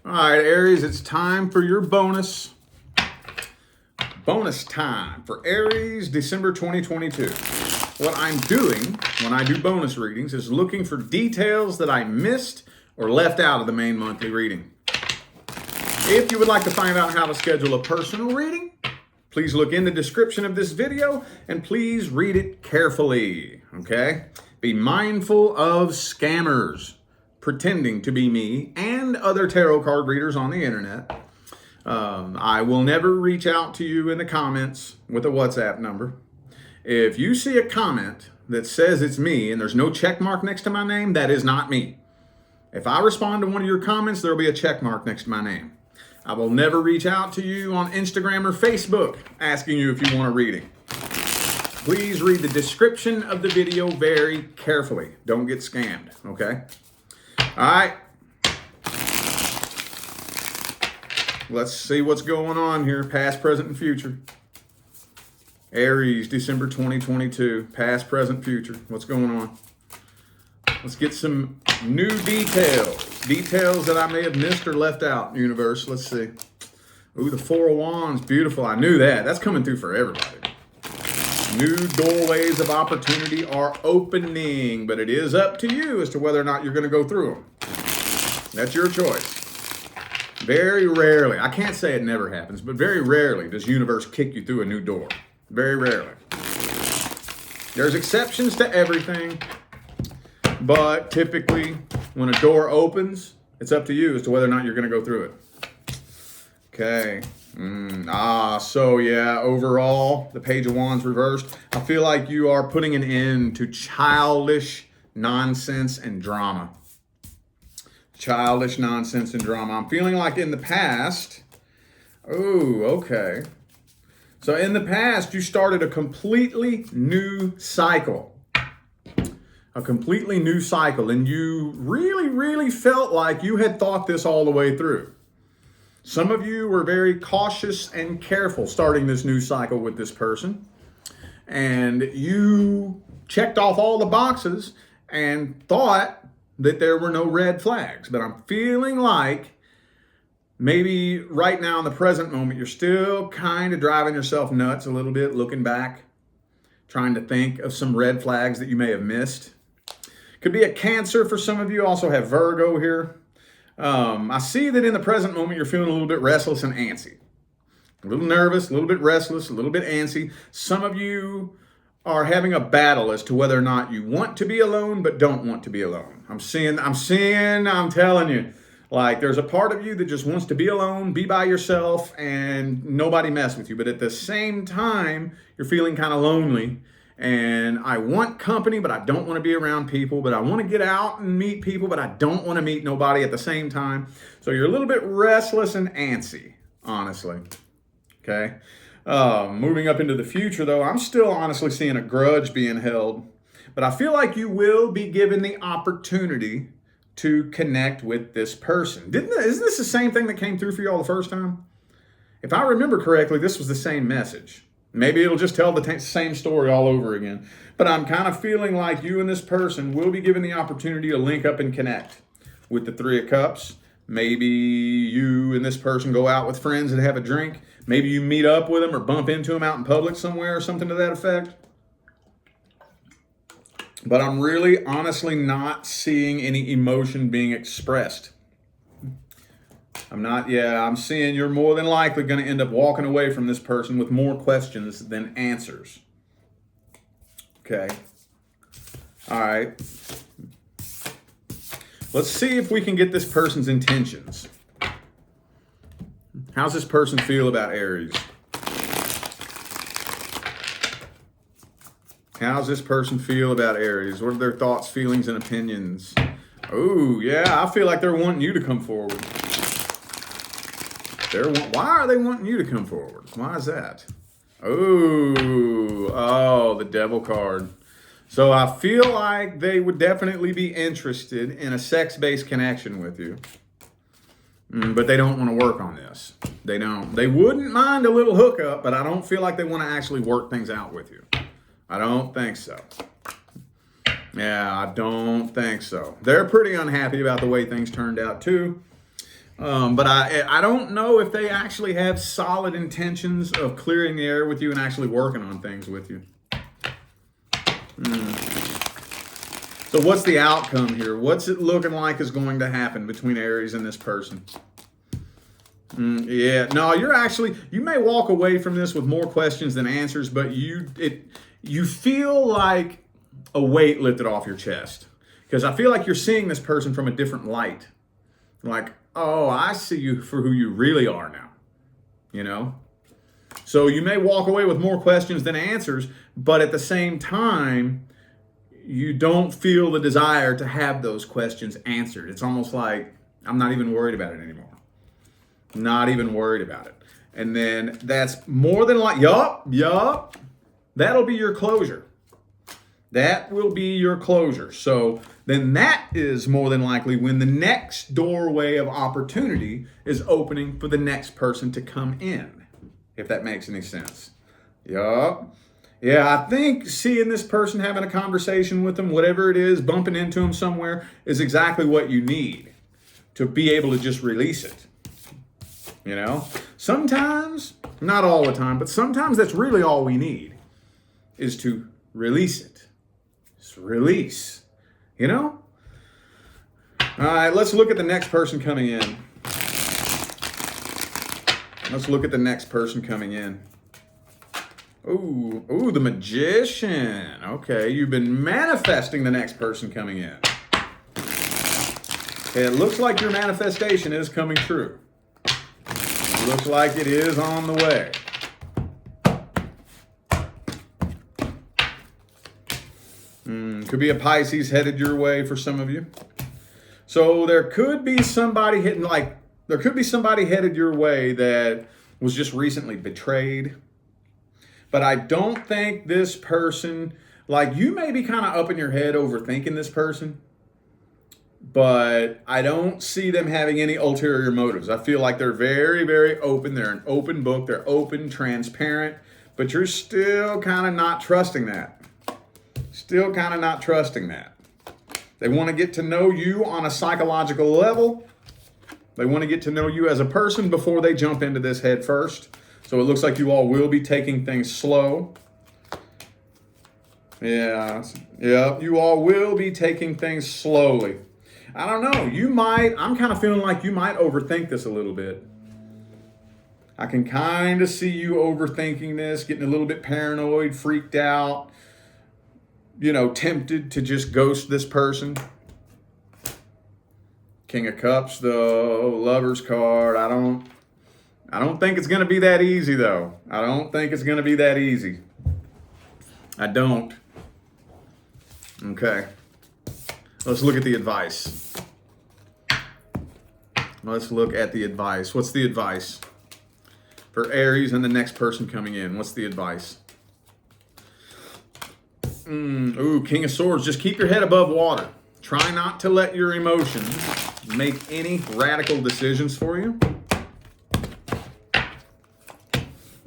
All right, Aries, it's time for your bonus. Bonus time for Aries, December 2022. What I'm doing when I do bonus readings is looking for details that I missed or left out of the main monthly reading. If you would like to find out how to schedule a personal reading, please look in the description of this video and please read it carefully, okay? Be mindful of scammers pretending to be me and other tarot card readers on the internet. I will never reach out to you in the comments with a WhatsApp number. If you see a comment that says it's me and there's no check mark next to my name, that is not me. If I respond to one of your comments, there'll be a check mark next to my name. I will never reach out to you on Instagram or Facebook asking you if you want a reading. Please read the description of the video very carefully. Don't get scammed, okay? All right. Let's see what's going on here, past, present, and future. Aries, December 2022, past, present, future. What's going on? Let's get some new details that I may have missed or left out, universe. Let's see. Ooh, the Four of Wands, beautiful. I knew that. That's coming through for everybody. New doorways of opportunity are opening, but it is up to you as to whether or not you're going to go through them. That's your choice. Very rarely, I can't say it never happens, but very rarely does universe kick you through a new door. Very rarely. There's exceptions to everything, but typically when a door opens, it's up to you as to whether or not you're going to go through it. Okay. So yeah, overall, the Page of Wands reversed. I feel like you are putting an end to childish nonsense and drama. Childish nonsense and drama. I'm feeling like in the past, okay. So in the past, you started a completely new cycle. A completely new cycle. And you really, really felt like you had thought this all the way through. Some of you were very cautious and careful starting this new cycle with this person. And you checked off all the boxes and thought that there were no red flags. But I'm feeling like maybe right now in the present moment, you're still kind of driving yourself nuts a little bit, looking back, trying to think of some red flags that you may have missed. Could be a Cancer for some of you. Also have Virgo here. I see that in the present moment, you're feeling a little bit restless and antsy. A little nervous, a little bit restless, a little bit antsy. Some of you are having a battle as to whether or not you want to be alone, but don't want to be alone. I'm telling you, like there's a part of you that just wants to be alone, be by yourself, and nobody mess with you. But at the same time, you're feeling kind of lonely. And I want company, but I don't want to be around people. But I want to get out and meet people, but I don't want to meet nobody at the same time. So you're a little bit restless and antsy, honestly. Okay. Moving up into the future, though, I'm still honestly seeing a grudge being held. But I feel like you will be given the opportunity to connect with this person. Isn't this the same thing that came through for you all the first time? If I remember correctly, this was the same message. Maybe it'll just tell the same story all over again. But I'm kind of feeling like you and this person will be given the opportunity to link up and connect with the Three of Cups. Maybe you and this person go out with friends and have a drink. Maybe you meet up with them or bump into them out in public somewhere or something to that effect. But I'm really honestly not seeing any emotion being expressed. I'm seeing you're more than likely going to end up walking away from this person with more questions than answers. Okay. All right. Let's see if we can get this person's intentions. How's this person feel about Aries? How's this person feel about Aries? What are their thoughts, feelings, and opinions? Oh, yeah, I feel like they're wanting you to come forward. Why are they wanting you to come forward? Why is that? Oh, the Devil card. So I feel like they would definitely be interested in a sex-based connection with you. But they don't want to work on this. They don't. They wouldn't mind a little hookup, but I don't feel like they want to actually work things out with you. I don't think so. Yeah, I don't think so. They're pretty unhappy about the way things turned out too. But I don't know if they actually have solid intentions of clearing the air with you and actually working on things with you. So what's the outcome here? What's it looking like is going to happen between Aries and this person? Yeah, no, you may walk away from this with more questions than answers, but you feel like a weight lifted off your chest. Because I feel like you're seeing this person from a different light. Like, oh, I see you for who you really are now. You know? So you may walk away with more questions than answers, but at the same time, you don't feel the desire to have those questions answered. It's almost like, I'm not even worried about it anymore. Not even worried about it. And then that's more than like, yup. That'll be your closure. That will be your closure. So then that is more than likely when the next doorway of opportunity is opening for the next person to come in, if that makes any sense. Yup. Yeah, I think seeing this person, having a conversation with them, whatever it is, bumping into them somewhere, is exactly what you need to be able to just release it. You know? Sometimes, not all the time, but sometimes that's really all we need is to release it. Just release. You know? All right, let's look at the next person coming in. Let's look at the next person coming in. Ooh, the Magician. Okay, you've been manifesting the next person coming in. Okay, it looks like your manifestation is coming true. It looks like it is on the way. Could be a Pisces headed your way for some of you. So there could be somebody headed your way that was just recently betrayed. But I don't think this person, like, you may be kind of up in your head overthinking this person, but I don't see them having any ulterior motives. I feel like they're very, very open. They're an open book. They're open, transparent, but you're still kind of not trusting that. Still kind of not trusting that. They want to get to know you on a psychological level. They want to get to know you as a person before they jump into this head first. So it looks like you all will be taking things slow. Yeah, you all will be taking things slowly. I don't know, I'm kind of feeling like you might overthink this a little bit. I can kind of see you overthinking this, getting a little bit paranoid, freaked out, tempted to just ghost this person. King of Cups, though, Lover's card, I don't think it's going to be that easy, though. I don't think it's going to be that easy. I don't. Okay. Let's look at the advice. Let's look at the advice. What's the advice for Aries and the next person coming in? What's the advice? King of Swords. Just keep your head above water. Try not to let your emotions make any radical decisions for you.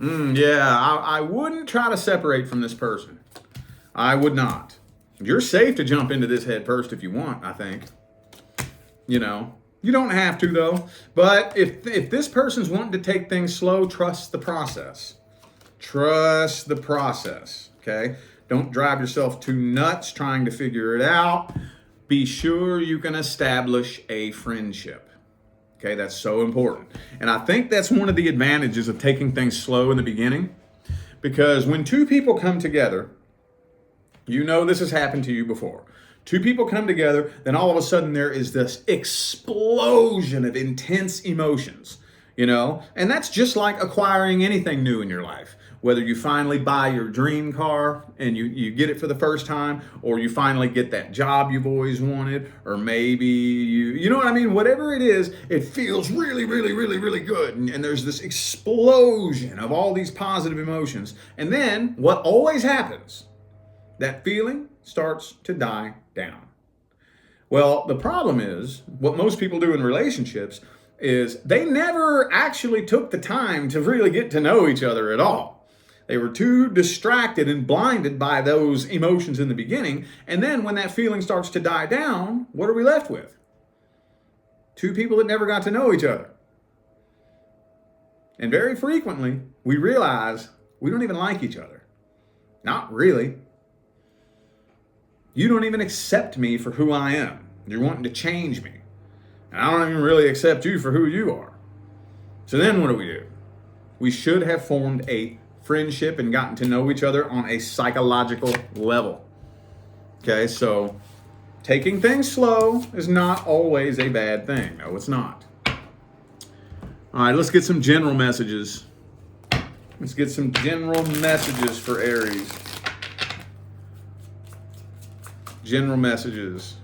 I wouldn't try to separate from this person. I would not. You're safe to jump into this head first if you want, I think. You don't have to, though. But if this person's wanting to take things slow, trust the process. Trust the process, okay? Don't drive yourself too nuts trying to figure it out. Be sure you can establish a friendship. Okay, that's so important. And I think that's one of the advantages of taking things slow in the beginning. Because when two people come together, this has happened to you before. Two people come together, then all of a sudden there is this explosion of intense emotions, And that's just like acquiring anything new in your life. Whether you finally buy your dream car and you get it for the first time, or you finally get that job you've always wanted, or maybe you know what I mean? Whatever it is, it feels really, really, really, really good. And there's this explosion of all these positive emotions. And then what always happens, that feeling starts to die down. Well, the problem is, what most people do in relationships is they never actually took the time to really get to know each other at all. They were too distracted and blinded by those emotions in the beginning. And then when that feeling starts to die down, what are we left with? Two people that never got to know each other. And very frequently, we realize we don't even like each other. Not really. You don't even accept me for who I am. You're wanting to change me. And I don't even really accept you for who you are. So then what do? We should have formed a friendship and gotten to know each other on a psychological level. Okay, so taking things slow is not always a bad thing. No, it's not. All right, let's get some general messages. Let's get some general messages for Aries. General messages.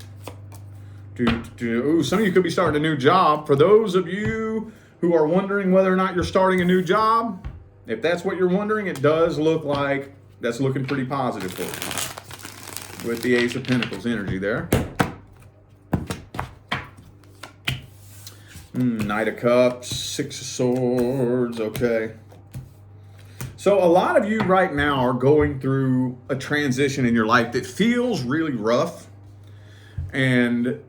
Ooh, some of you could be starting a new job. For those of you who are wondering whether or not you're starting a new job, if that's what you're wondering, it does look like that's looking pretty positive for you. With the Ace of Pentacles energy there. Knight of Cups, Six of Swords, okay. So a lot of you right now are going through a transition in your life that feels really rough, and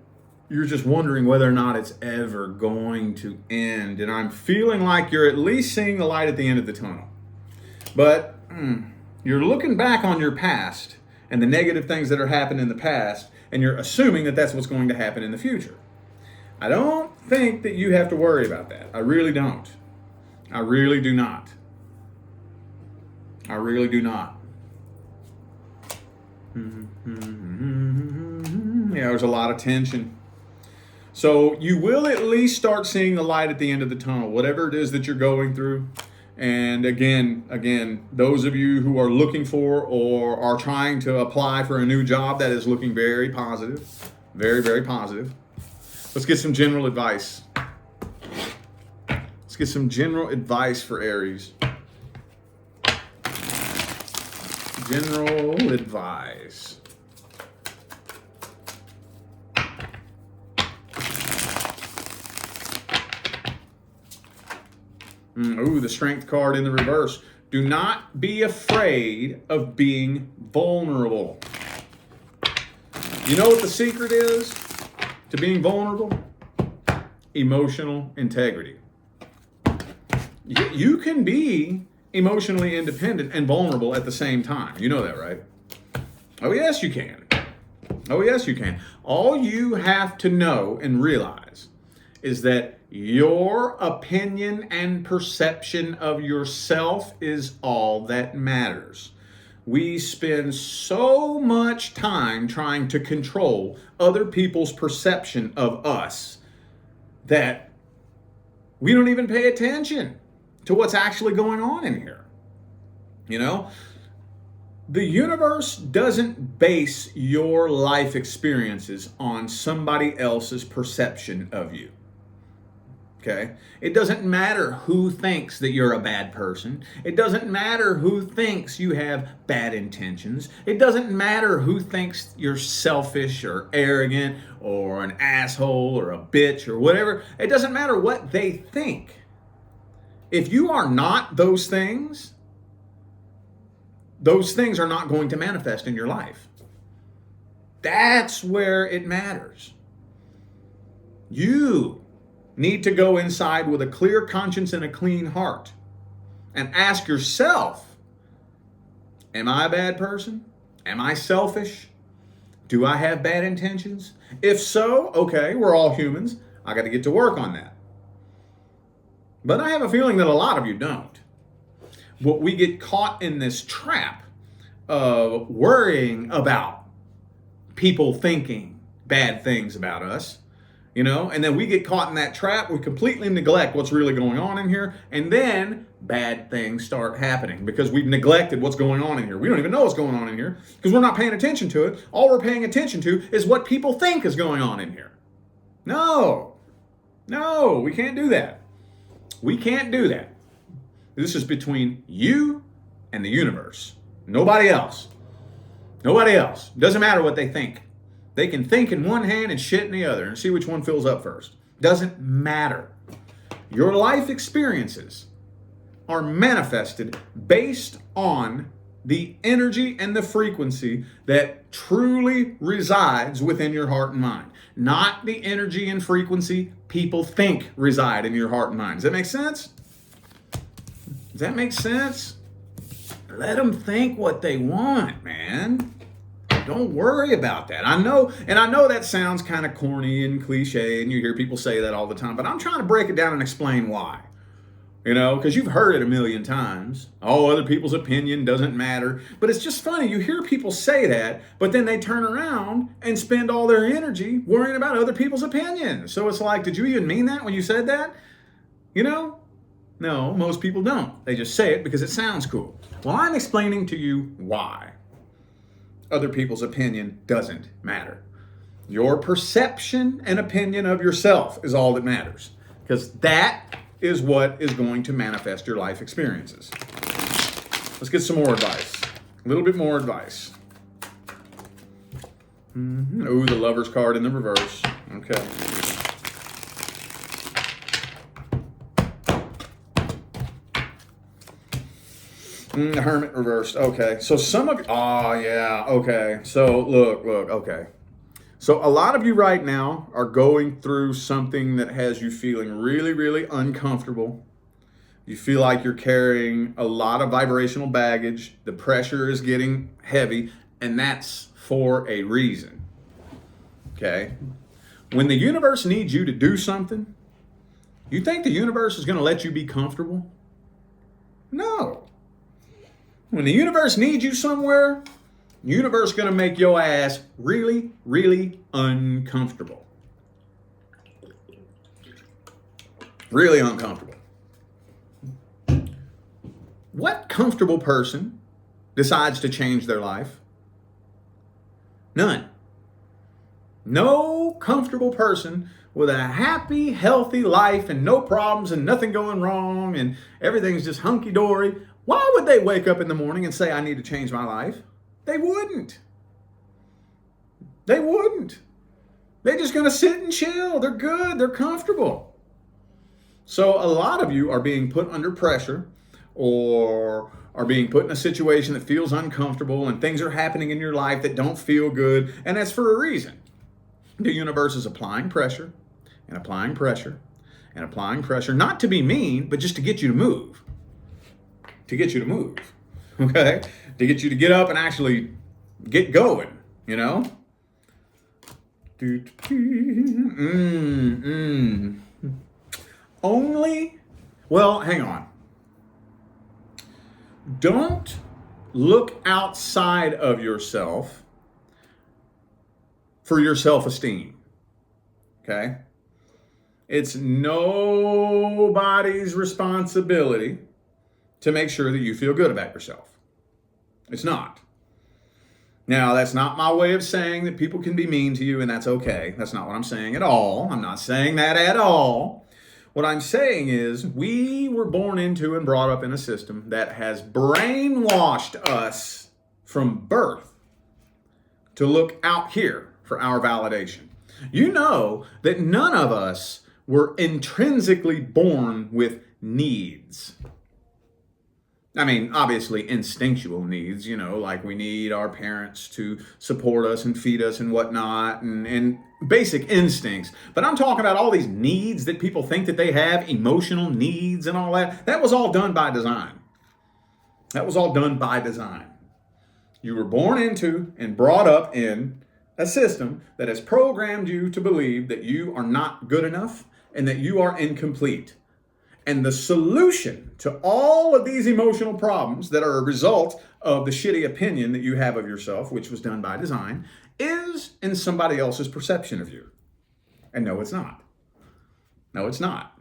you're just wondering whether or not it's ever going to end. And I'm feeling like you're at least seeing the light at the end of the tunnel. But you're looking back on your past and the negative things that are happening in the past, and you're assuming that that's what's going to happen in the future. I don't think that you have to worry about that. I really don't. I really do not. I really do not. Yeah, there's a lot of tension. So you will at least start seeing the light at the end of the tunnel, whatever it is that you're going through. And again, those of you who are looking for or are trying to apply for a new job, that is looking very positive. Very, very positive. Let's get some general advice. Let's get some general advice for Aries. General advice. Ooh, the Strength card in the reverse. Do not be afraid of being vulnerable. You know what the secret is to being vulnerable? Emotional integrity. You can be emotionally independent and vulnerable at the same time. You know that, right? Oh, yes, you can. Oh, yes, you can. All you have to know and realize is that your opinion and perception of yourself is all that matters. We spend so much time trying to control other people's perception of us that we don't even pay attention to what's actually going on in here. You know, the universe doesn't base your life experiences on somebody else's perception of you. Okay? It doesn't matter who thinks that you're a bad person. It doesn't matter who thinks you have bad intentions. It doesn't matter who thinks you're selfish or arrogant or an asshole or a bitch or whatever. It doesn't matter what they think. If you are not those things are not going to manifest in your life. That's where it matters. You need to go inside with a clear conscience and a clean heart and ask yourself, am I a bad person? Am I selfish? Do I have bad intentions? If so, okay, we're all humans. I got to get to work on that. But I have a feeling that a lot of you don't. What we get caught in this trap of worrying about people thinking bad things about us, you know, and then we get caught in that trap. We completely neglect what's really going on in here, and then bad things start happening because we've neglected what's going on in here. We don't even know what's going on in here because we're not paying attention to it. All we're paying attention to is what people think is going on in here. No, we can't do that. We can't do that. This is between you and the universe. Nobody else. Nobody else. Doesn't matter what they think. They can think in one hand and shit in the other and see which one fills up first. Doesn't matter. Your life experiences are manifested based on the energy and the frequency that truly resides within your heart and mind, not the energy and frequency people think reside in your heart and mind. Does that make sense? Does that make sense? Let them think what they want, man. Don't worry about that. I know that sounds kind of corny and cliche, and you hear people say that all the time, but I'm trying to break it down and explain why. Because you've heard it a million times. Oh, other people's opinion doesn't matter. But it's just funny. You hear people say that, but then they turn around and spend all their energy worrying about other people's opinions. So it's like, did you even mean that when you said that? No, most people don't. They just say it because it sounds cool. Well, I'm explaining to you why other people's opinion doesn't matter. Your perception and opinion of yourself is all that matters, because that is what is going to manifest your life experiences. Let's get some more advice. A little bit more advice. Ooh, the Lover's card in the reverse. Okay. The Hermit reversed. Okay. So some of you, yeah. Okay. So look. Okay. So a lot of you right now are going through something that has you feeling really, really uncomfortable. You feel like you're carrying a lot of vibrational baggage. The pressure is getting heavy, and that's for a reason. Okay. When the universe needs you to do something, you think the universe is going to let you be comfortable? No. When the universe needs you somewhere, the universe is going to make your ass really, really uncomfortable. Really uncomfortable. What comfortable person decides to change their life? None. No comfortable person with a happy, healthy life and no problems and nothing going wrong and everything's just hunky-dory. Why would they wake up in the morning and say, I need to change my life? They wouldn't. They wouldn't. They're just going to sit and chill. They're good. They're comfortable. So a lot of you are being put under pressure or are being put in a situation that feels uncomfortable and things are happening in your life that don't feel good. And that's for a reason. The universe is applying pressure and applying pressure and applying pressure, not to be mean, but just to get you to move. To get you to move, okay? To get you to get up and actually get going, Only, well, hang on. Don't look outside of yourself for your self-esteem, okay? It's nobody's responsibility to make sure that you feel good about yourself. It's not. Now, that's not my way of saying that people can be mean to you and that's okay. That's not what I'm saying at all. I'm not saying that at all. What I'm saying is we were born into and brought up in a system that has brainwashed us from birth to look out here for our validation. You know that none of us were intrinsically born with needs. I mean, obviously instinctual needs, like we need our parents to support us and feed us and whatnot, and basic instincts. But I'm talking about all these needs that people think that they have, emotional needs and all that. That was all done by design. That was all done by design. You were born into and brought up in a system that has programmed you to believe that you are not good enough and that you are incomplete. And the solution to all of these emotional problems that are a result of the shitty opinion that you have of yourself, which was done by design, is in somebody else's perception of you. And no, it's not. No, it's not.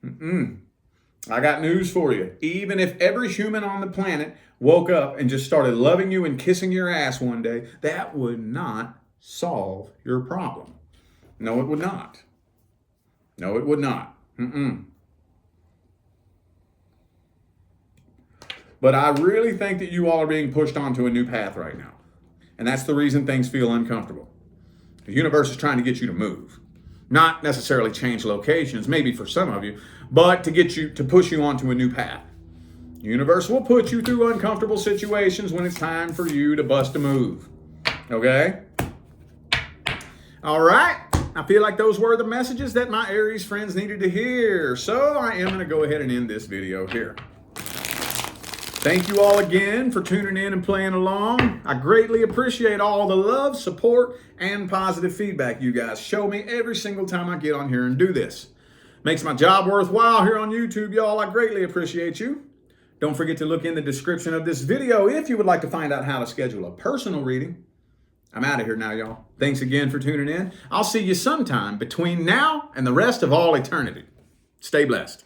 I got news for you. Even if every human on the planet woke up and just started loving you and kissing your ass one day, that would not solve your problem. No, it would not. No, it would not. But I really think that you all are being pushed onto a new path right now. And that's the reason things feel uncomfortable. The universe is trying to get you to move. Not necessarily change locations, maybe for some of you, but to push you onto a new path. Universe will put you through uncomfortable situations when it's time for you to bust a move. Okay? All right. I feel like those were the messages that my Aries friends needed to hear. So I am going to go ahead and end this video here. Thank you all again for tuning in and playing along. I greatly appreciate all the love, support, and positive feedback you guys show me every single time I get on here and do this. Makes my job worthwhile here on YouTube, y'all. I greatly appreciate you. Don't forget to look in the description of this video if you would like to find out how to schedule a personal reading. I'm out of here now, y'all. Thanks again for tuning in. I'll see you sometime between now and the rest of all eternity. Stay blessed.